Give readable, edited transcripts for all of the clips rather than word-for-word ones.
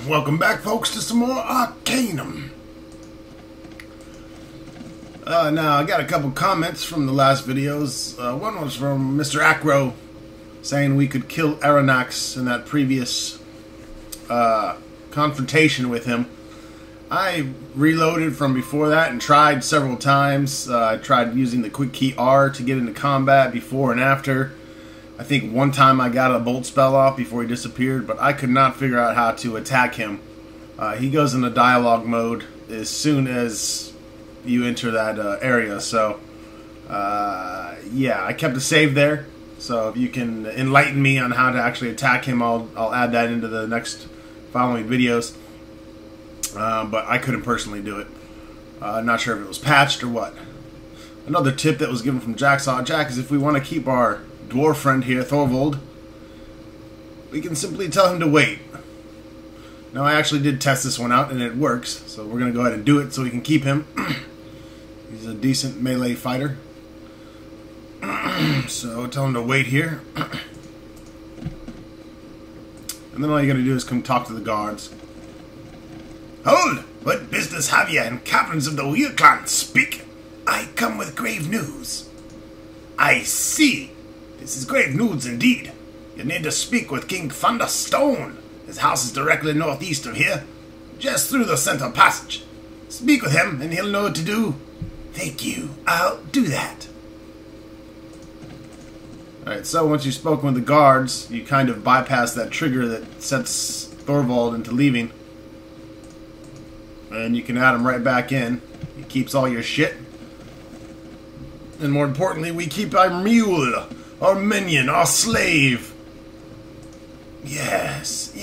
Welcome back, folks, to some more Arcanum. Now, I got a couple comments from the last videos. One was from Mr. Acro, saying we could kill Aranax in that previous confrontation with him. I reloaded from before that and tried several times. I tried using the quick key R to get into combat before and after. I think one time I got a bolt spell off before he disappeared, but I could not figure out how to attack him. He goes into dialogue mode as soon as you enter that area, so yeah, I kept a save there. So if you can enlighten me on how to actually attack him, I'll add that into the next following videos. But I couldn't personally do it. Not sure if it was patched or what. Another tip that was given from Jacksaw Jack is if we want to keep our dwarf friend here, Thorvald, we can simply tell him to wait. Now, I actually did test this one out and it works, so we're going to go ahead and do it so we can keep him. He's a decent melee fighter. So tell him to wait here. And then all you got to do is come talk to the guards. Hold! What business have ye in caverns of the Wheel Clan? Speak! I come with grave news. I see. This is grave news indeed. You need to speak with King Thunderstone. His house is directly northeast of here, just through the center passage. Speak with him and he'll know what to do. Thank you. I'll do that. Alright, so once you've spoken with the guards, you kind of bypass that trigger that sets Thorvald into leaving. And you can add him right back in. He keeps all your shit. And more importantly, we keep our mule, our minion, our slave. Yes,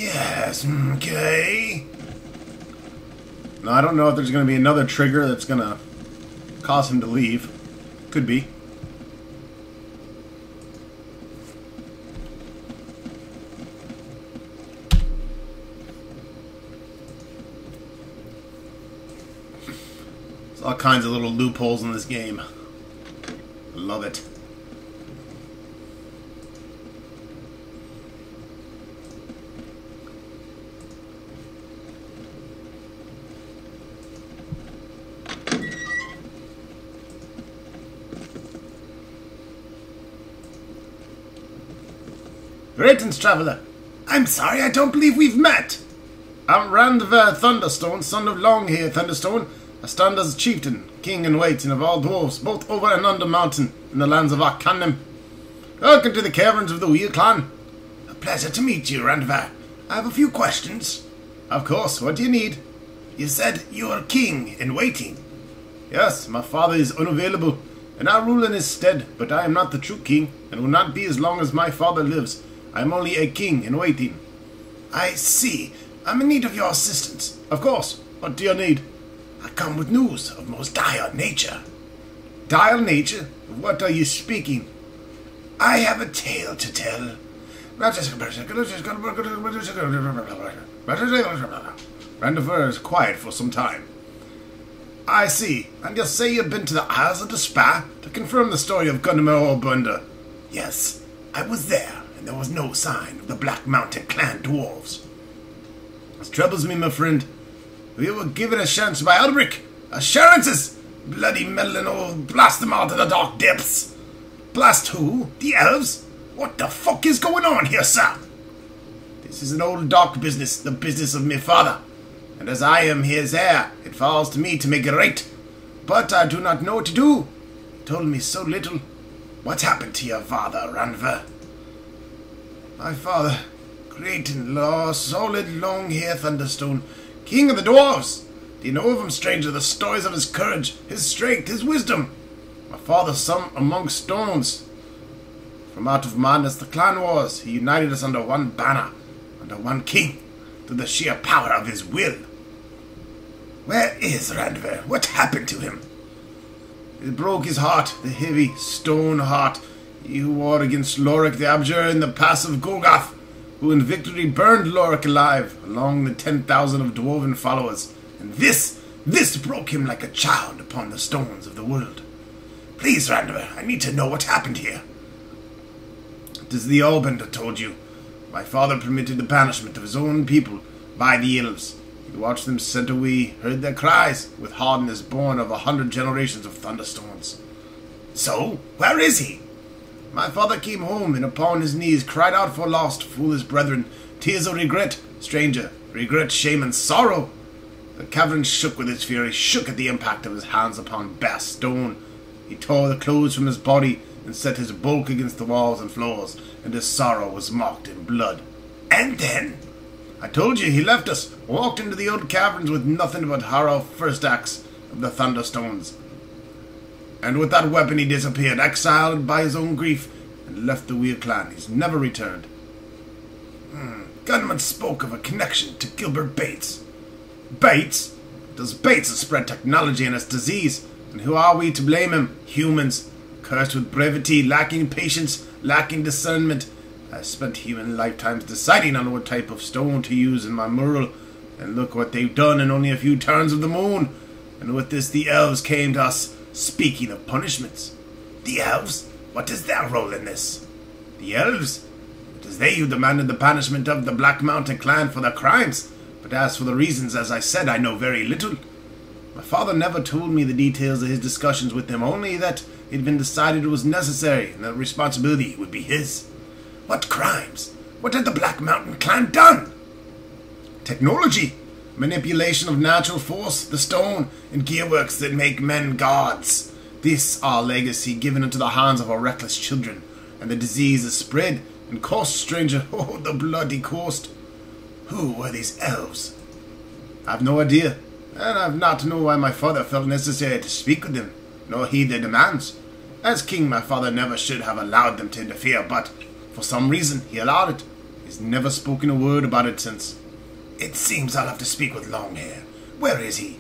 okay. Now, I don't know if there's going to be another trigger that's going to cause him to leave. Could be. There's all kinds of little loopholes in this game. I love it. Greetings, traveler. I'm sorry, I don't believe we've met. I'm Randver Thunderstone, son of Longhair Thunderstone, Astanda's chieftain, king and waiting of all dwarves, both over and under mountain, in the lands of Arcanum. Welcome to the caverns of the Wheel Clan. A pleasure to meet you, Randver. I have a few questions. Of course, what do you need? You said you are king in waiting. Yes, my father is unavailable, and I rule in his stead, but I am not the true king, and will not be as long as my father lives. I am only a king in waiting. I see. I'm in need of your assistance. Of course. What do you need? I come with news of most dire nature. Dire nature? What are you speaking? I have a tale to tell. Randver is quiet for some time. I see. And you say you've been to the Isles of Despair to confirm the story of Gunmer Orbunder. Yes, I was there. There was no sign of the Black Mountain clan dwarves. This troubles me, my friend. We were given a chance by Albrecht. Assurances! Bloody meddling old blast them out of the dark depths. Blast who? The elves? What the fuck is going on here, sir? This is an old dark business, the business of my father. And as I am his heir, it falls to me to make it right. But I do not know what to do. He told me so little. What's happened to your father, Randver? My father, great and law, solid long-hair Thunderstone, king of the dwarves. Do you know of him, stranger? The stories of his courage, his strength, his wisdom. My father's son among stones. From out of madness the clan wars, he united us under one banner, under one king, through the sheer power of his will. Where is Randver? What happened to him? It broke his heart, the heavy stone heart. He who war against Lorik the Abjure in the pass of Golgoth, who in victory burned Lorik alive, along the 10,000 of Dwarven followers. And this broke him like a child upon the stones of the world. Please, Randver, I need to know what happened here. It is the Elven that told you. My father permitted the banishment of his own people, by the elves. He watched them sent away, heard their cries, with hardness born of 100 generations of thunderstorms. So, where is he? My father came home, and upon his knees cried out for lost, foolish brethren, tears of regret, stranger, regret, shame, and sorrow. The cavern shook with his fury, shook at the impact of his hands upon bare stone. He tore the clothes from his body, and set his bulk against the walls and floors, and his sorrow was marked in blood. And then, I told you, he left us, walked into the old caverns with nothing but horror first axe of the thunderstones. And with that weapon he disappeared, exiled by his own grief, and left the Weird Clan. He's never returned. Gunman spoke of a connection to Gilbert Bates. Bates? Does Bates have spread technology and its disease? And who are we to blame him? Humans, cursed with brevity, lacking patience, lacking discernment. I spent human lifetimes deciding on what type of stone to use in my mural, and look what they've done in only a few turns of the moon. And with this the elves came to us, speaking of punishments. The elves? What is their role in this? The elves? It is they who demanded the banishment of the Black Mountain clan for their crimes. But as for the reasons, as I said, I know very little. My father never told me the details of his discussions with them, only that it had been decided it was necessary, and that responsibility would be his. What crimes? What had the Black Mountain clan done? Technology, manipulation of natural force, the stone, and gearworks that make men gods. This our legacy given into the hands of our reckless children, and the disease is spread, and cost, stranger, oh, the bloody cost. Who were these elves? I've no idea, and I've not to know why my father felt necessary to speak with them, nor heed their demands. As king, my father never should have allowed them to interfere, but for some reason he allowed it. He's never spoken a word about it since. It seems I'll have to speak with Longhair. Where is he?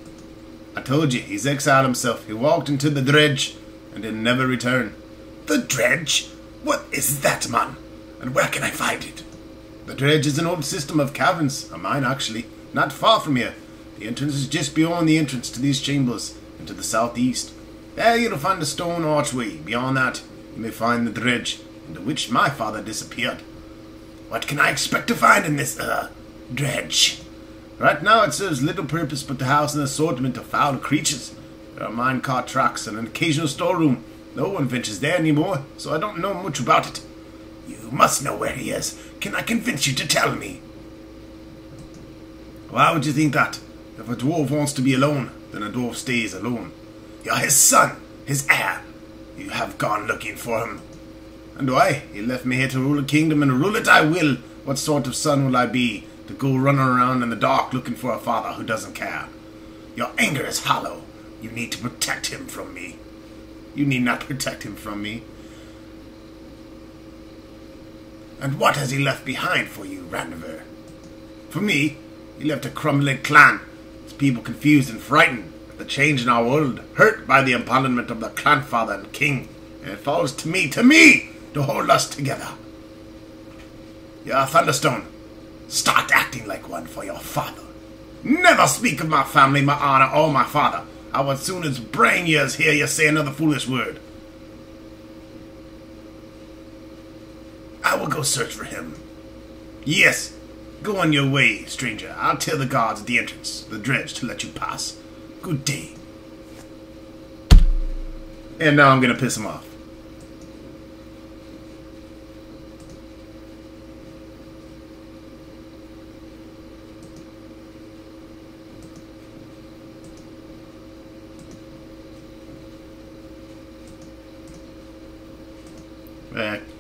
I told you, he's exiled himself. He walked into the dredge, and did never return. The dredge? What is that, man? And where can I find it? The dredge is an old system of caverns, a mine actually, not far from here. The entrance is just beyond the entrance to these chambers, and to the southeast. There you'll find a stone archway. Beyond that, you may find the dredge, into which my father disappeared. What can I expect to find in this, dredge? Right now it serves little purpose but to house an assortment of foul creatures. There are minecart tracks and an occasional storeroom. No one ventures there anymore, so I don't know much about it. You must know where he is. Can I convince you to tell me? Why would you think that? If a dwarf wants to be alone, then a dwarf stays alone. You're his son, his heir. You have gone looking for him. And why? He left me here to rule a kingdom, and rule it I will. What sort of son will I be, to go running around in the dark looking for a father who doesn't care? Your anger is hollow. You need to protect him from me. You need not protect him from me. And what has he left behind for you, Randiver? For me, he left a crumbling clan. His people confused and frightened at the change in our world, hurt by the abandonment of the clan father and king. And it falls to me, to hold us together. You're Thunderstone. Start acting like one for your father. Never speak of my family, my honor, or my father. I would soon as brain years hear you say another foolish word. I will go search for him. Yes, go on your way, stranger. I'll tell the guards at the entrance, the dredge, to let you pass. Good day. And now I'm gonna piss him off.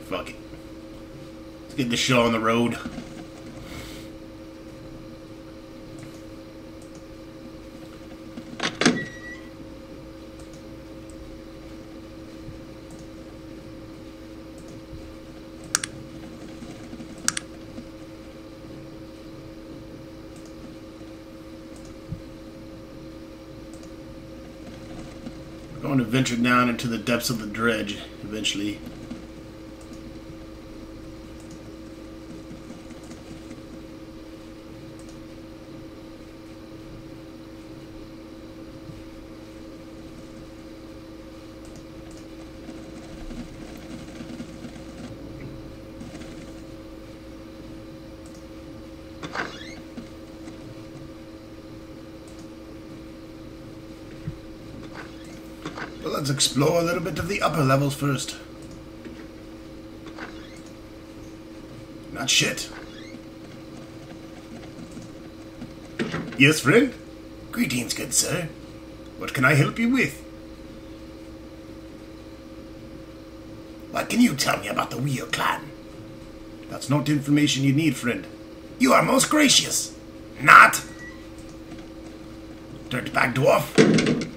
Fuck it. Let's get this show on the road. We're going to venture down into the depths of the dredge eventually. let's explore a little bit of the upper levels first. Not shit. Yes, friend? Greetings, good sir. What can I help you with? What can you tell me about the Wheel Clan? That's not information you need, friend. You are most gracious. Not. Dirtbag dwarf.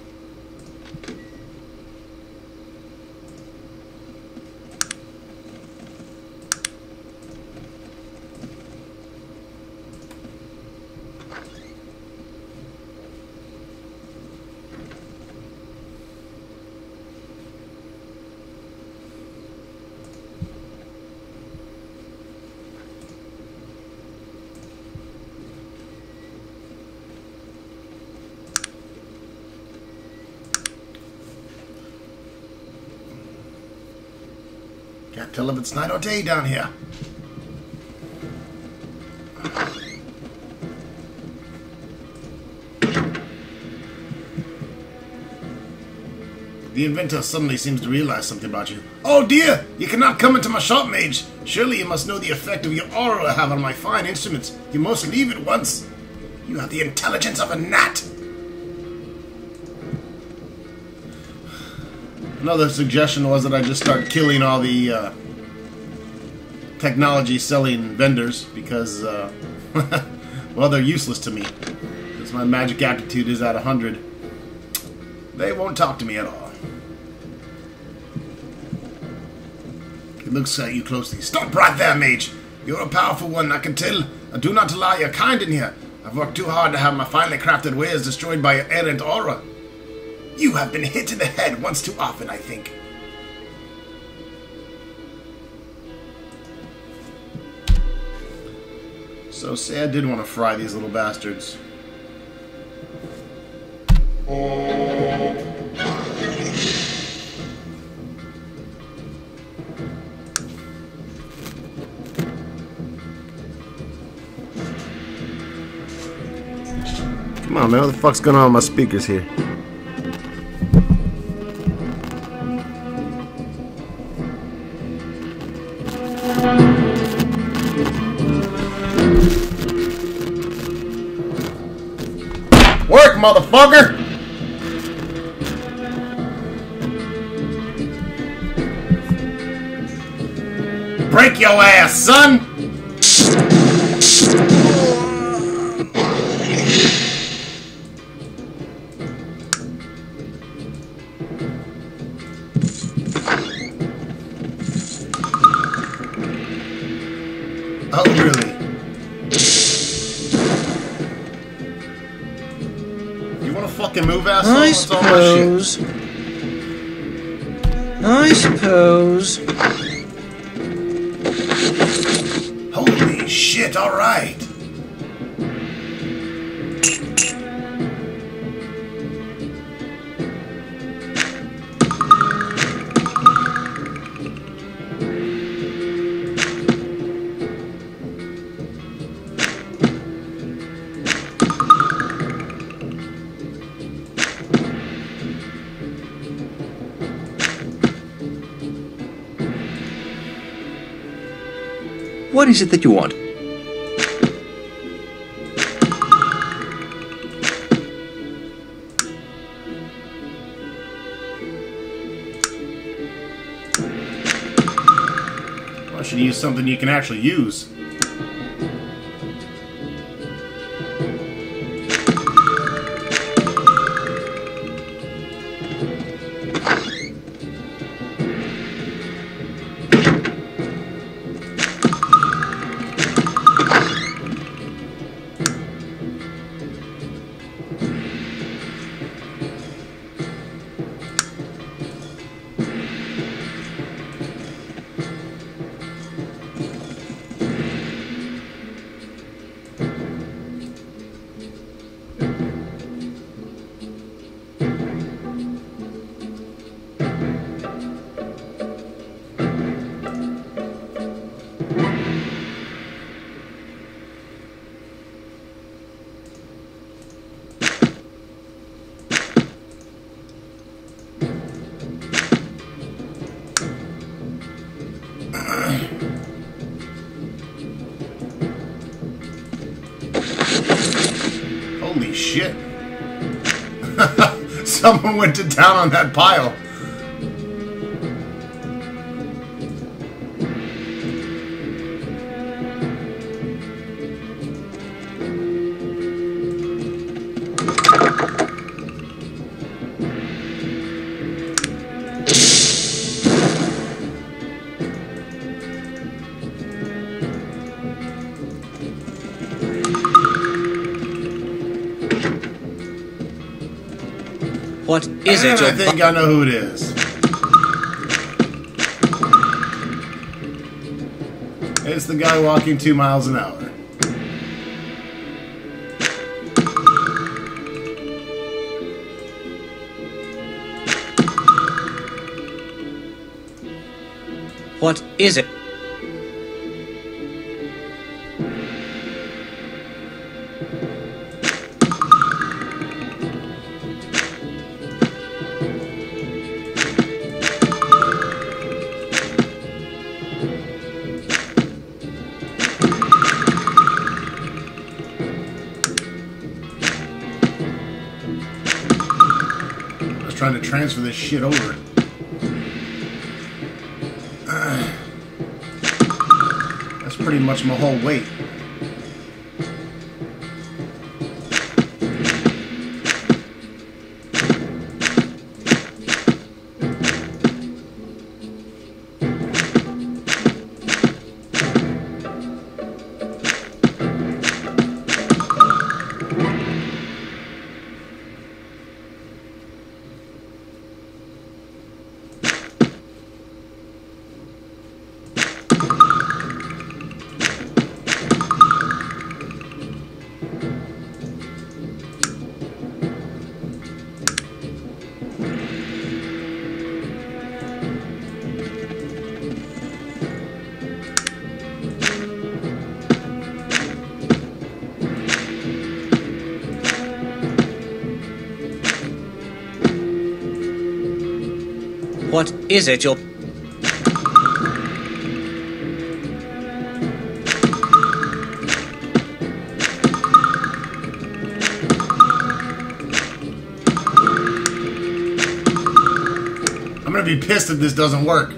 Can't tell if it's night or day down here. The inventor suddenly seems to realize something about you. Oh dear! You cannot come into my shop, mage! Surely you must know the effect of your aura I have on my fine instruments. You must leave at once. You have the intelligence of a gnat. Another suggestion was that I just start killing all the technology selling vendors because, well, they're useless to me. Because my magic aptitude is at 100. They won't talk to me at all. He looks at you closely. Stop right there, mage! You're a powerful one, I can tell. I do not allow your kind in here. I've worked too hard to have my finely crafted wares destroyed by your errant aura. You have been hit in the head once too often, I think. So say I did want to fry these little bastards. Come on, man. What the fuck's going on with my speakers here? Work, motherfucker! Break your ass, son! Oh, really? You wanna fucking move, asshole? I suppose. I suppose. Holy shit, alright. What is it that you want? I should use something you can actually use. Holy shit. Someone went to town on that pile. What is it? I think I know who it is. It's the guy walking 2 miles an hour. What is it? Trying to transfer this shit over. That's pretty much my whole weight. What is it you're... I'm gonna be pissed if this doesn't work.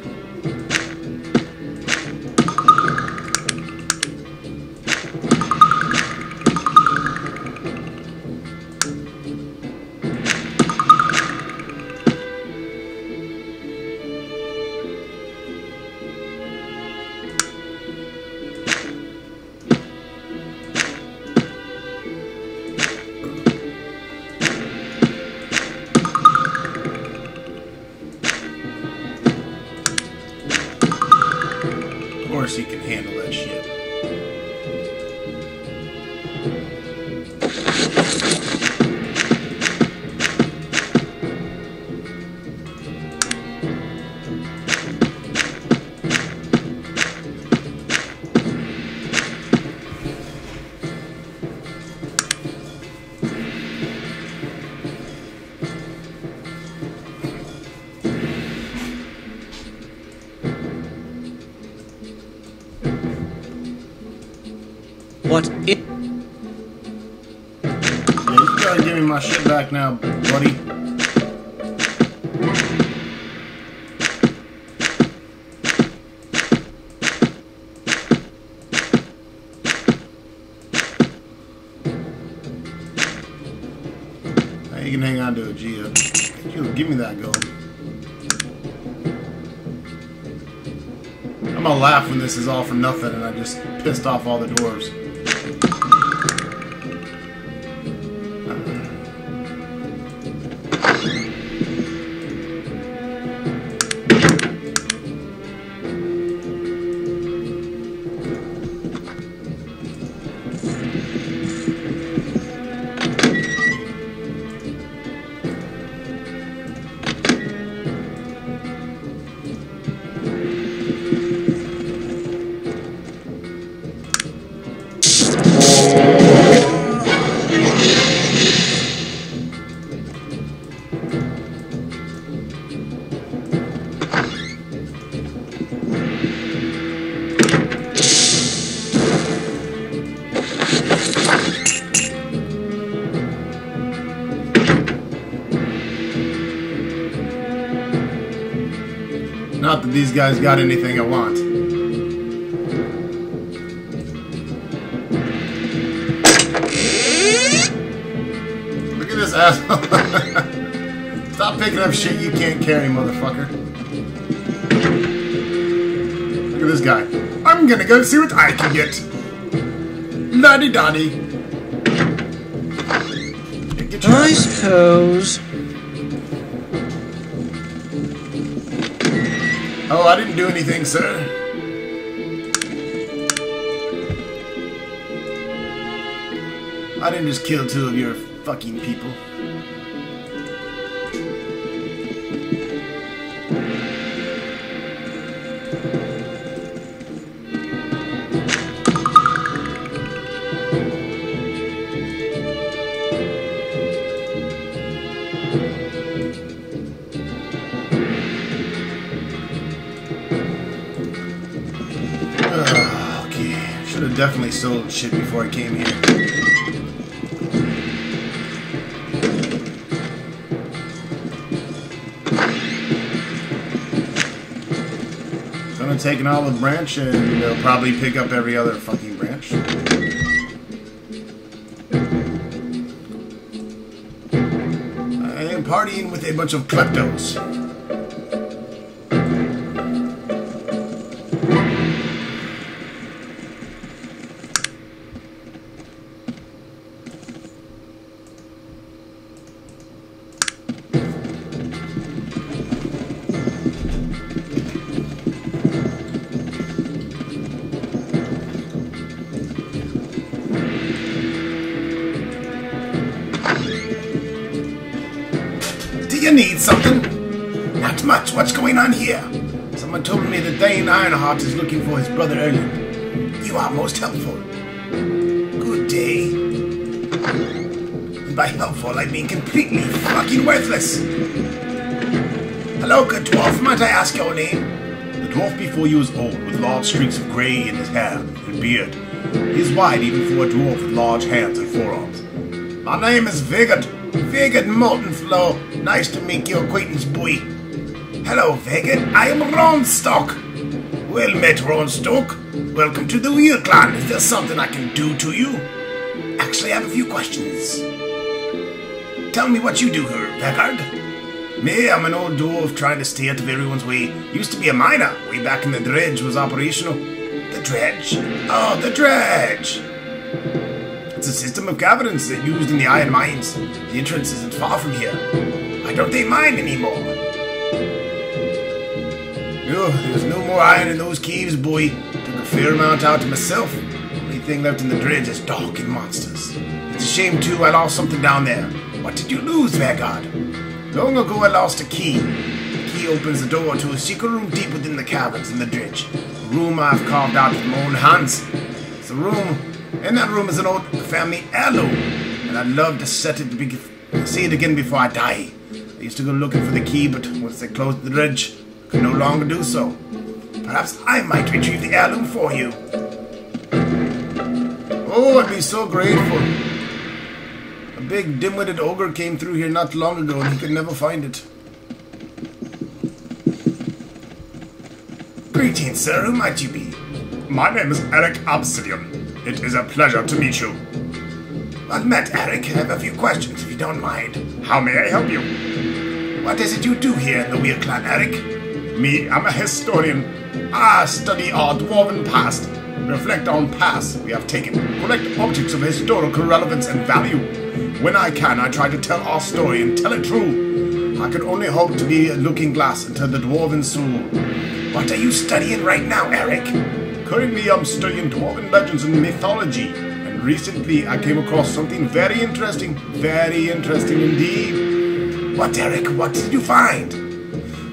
Of course he can handle that shit. What is... Yeah, you gotta give me my shit back now, buddy. Now you can hang on to it, Gia. Give me that gold. I'm gonna laugh when this is all for nothing and I just pissed off all the dwarves. Not that these guys got anything I want. Look at this asshole. Stop picking up shit you can't carry, motherfucker. Look at this guy. I'm gonna go see what I can get. La-di-da-di. I suppose. Oh, I didn't do anything, sir. I didn't just kill 2 of your fucking people. Should have definitely sold shit before I came here. Gonna take an olive branch and they'll probably pick up every other fucking branch. I am partying with a bunch of kleptos. You need something? Not much. What's going on here? Someone told me that Thane Ironheart is looking for his brother Erlen. You are most helpful. Good day. And by helpful, I mean completely fucking worthless. Hello, good dwarf. Might I ask your name? The dwarf before you is old, with large streaks of grey in his hair and beard. He is wide even for a dwarf with large hands and forearms. My name is Vigard. Vigard Moltenflow. Nice to make your acquaintance, boy. Hello, Vigard. I am Ronstock. Well met, Ronstock. Welcome to the Wheel Clan. Is there something I can do to you? Actually, I have a few questions. Tell me what you do here, Vigard. Me, I'm an old dwarf trying to stay out of everyone's way. Used to be a miner. Way back in the dredge was operational. The dredge? Oh, the dredge. It's a system of caverns that used in the iron mines. The entrance isn't far from here. Why don't they mine anymore? Oh, there's no more iron in those caves, boy. Took a fair amount out myself. Only thing left in the dredge is dark and monsters. It's a shame, too, I lost something down there. What did you lose, Vanguard? Long ago I lost a key. The key opens the door to a secret room deep within the caverns in the dredge. A room I've carved out with my own hands. It's a room... In that room is an old family heirloom, and I'd love to see it again before I die. I used to go looking for the key, but once they closed the dredge, I could no longer do so. Perhaps I might retrieve the heirloom for you. Oh, I'd be so grateful. A big dim-witted ogre came through here not long ago, and he could never find it. Greetings, sir. Who might you be? My name is Eric Obsidian. It is a pleasure to meet you. Well met, Eric. I have a few questions, if you don't mind. How may I help you? What is it you do here in the Wheel Clan, Eric? Me, I'm a historian. I study our Dwarven past, reflect on paths we have taken, collect objects of historical relevance and value. When I can, I try to tell our story and tell it true. I can only hope to be a looking glass into the Dwarven soul. What are you studying right now, Eric? Currently, I'm studying Dwarven legends and mythology, and recently I came across something very interesting indeed. What, Eric? What did you find?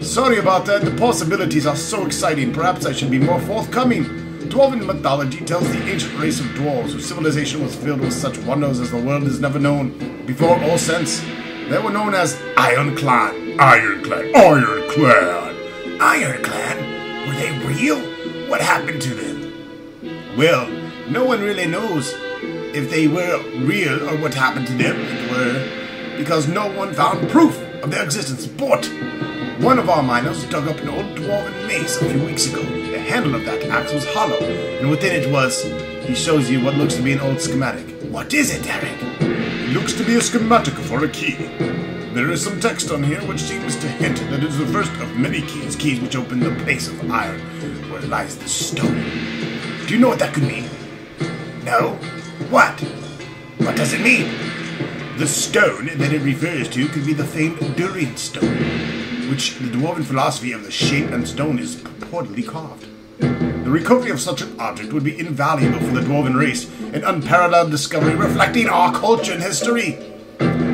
Sorry about that, the possibilities are so exciting, perhaps I should be more forthcoming. Dwarven mythology tells the ancient race of dwarves whose civilization was filled with such wonders as the world has never known, before or since. They were known as Iron Clan. Iron Clan? Were they real? What happened to them? Well, no one really knows if they were real or what happened to them, because no one found proof of their existence. But One of our miners dug up an old dwarven mace a few weeks ago. The handle of that axe was hollow, and within it was... He shows you what looks to be an old schematic. What is it, Eric? It looks to be a schematic for a key. There is some text on here which seems to hint that it is the first of many keys. Keys which open the place of iron, where lies the stone. Do you know what that could mean? No? What? What does it mean? The stone that it refers to could be the famed Durian stone, which the dwarven philosophy of the shape and stone is purportedly carved. The recovery of such an object would be invaluable for the dwarven race, an unparalleled discovery reflecting our culture and history.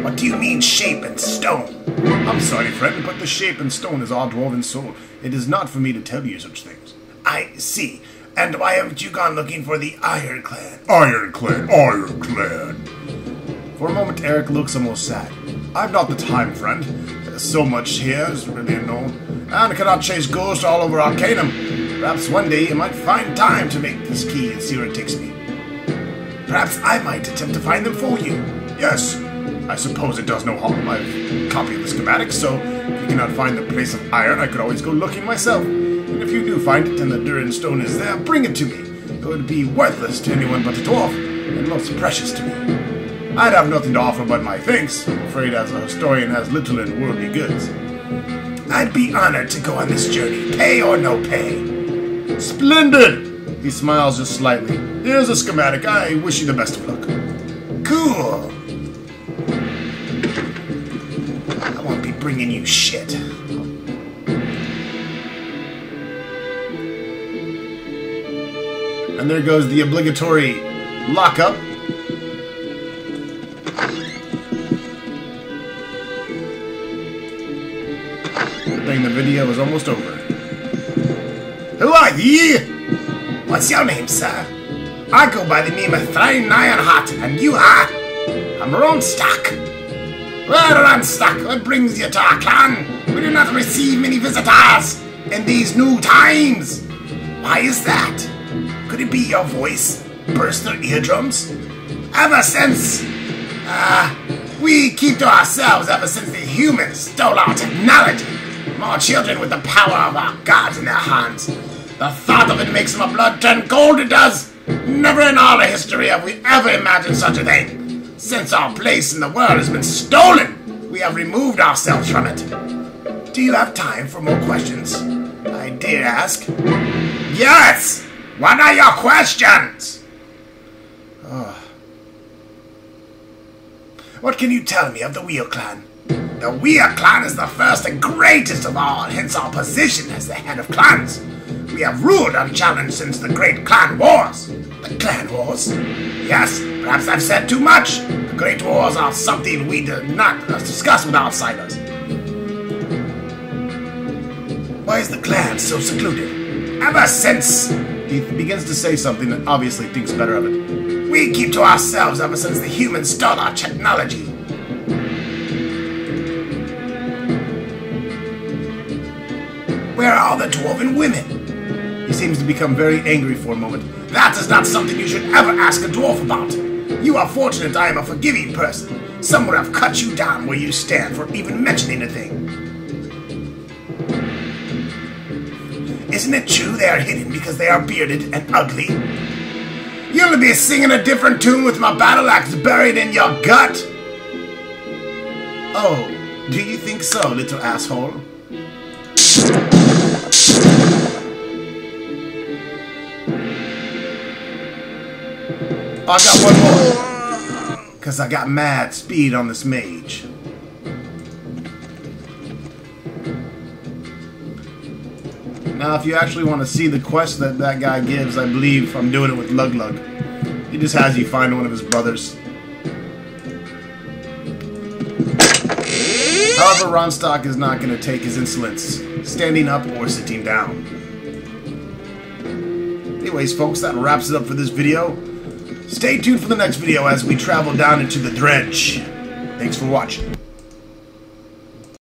What do you mean, shape and stone? I'm sorry, friend, but the shape and stone is our dwarven soul. It is not for me to tell you such things. I see. And why haven't you gone looking for the Iron Clan? Iron Clan, Iron Clan. For a moment, Eric looks almost sad. I've not the time, friend. There's so much here is really unknown, and I cannot chase ghosts all over Arcanum. Perhaps one day you might find time to make this key and see where it takes me. Perhaps I might attempt to find them for you. Yes, I suppose it does no harm. I've a copy of the schematic, so if you cannot find the place of iron, I could always go looking myself. And if you do find it and the Durian stone is there, bring it to me. It would be worthless to anyone but a dwarf, and most precious to me. I'd have nothing to offer but my thanks. I'm afraid as a historian has little in worldly goods. I'd be honored to go on this journey, pay or no pay. Splendid! He smiles just slightly. Here's a schematic. I wish you the best of luck. Cool. I won't be bringing you shit. And there goes the obligatory lockup. I think the video is almost over. Who are ye? What's your name, sir? I go by the name of Thrain Ironheart, and you are? I'm Ronstock. Well, Ronstock, what brings you to our clan? We do not receive many visitors in these new times. Why is that? Could it be your voice burst their eardrums? Ever since... we keep to ourselves ever since the humans stole our technology. More children with the power of our gods in their hands. The thought of it makes my blood turn cold, it does. Never in all our history have we ever imagined such a thing. Since our place in the world has been stolen, we have removed ourselves from it. Do you have time for more questions? I dare ask. Yes! What are your questions? What can you tell me of the Wheel Clan? The Wheel Clan is the first and greatest of all, hence our position as the head of clans. We have ruled unchallenged since the Great Clan Wars. The Clan Wars? Yes, perhaps I've said too much. The Great Wars are something we do not discuss with outsiders. Why is the clan so secluded? Ever since... He begins to say something and obviously thinks better of it. We keep to ourselves ever since the humans stole our technology. Where are all the dwarven women? He seems to become very angry for a moment. That is not something you should ever ask a dwarf about. You are fortunate I am a forgiving person. Some would have cut you down where you stand for even mentioning a thing. Isn't it true they are hidden because they are bearded and ugly? You'll be singing a different tune with my battle axe buried in your gut. Oh, do you think so, little asshole? I got one more. Because I got mad speed on this mage. Now, if you actually want to see the quest that that guy gives, I believe I'm doing it with Lug Lug. He just has you find one of his brothers. However, Ronstock is not going to take his insolence, standing up or sitting down. Anyways, folks, that wraps it up for this video. Stay tuned for the next video as we travel down into the dredge. Thanks for watching.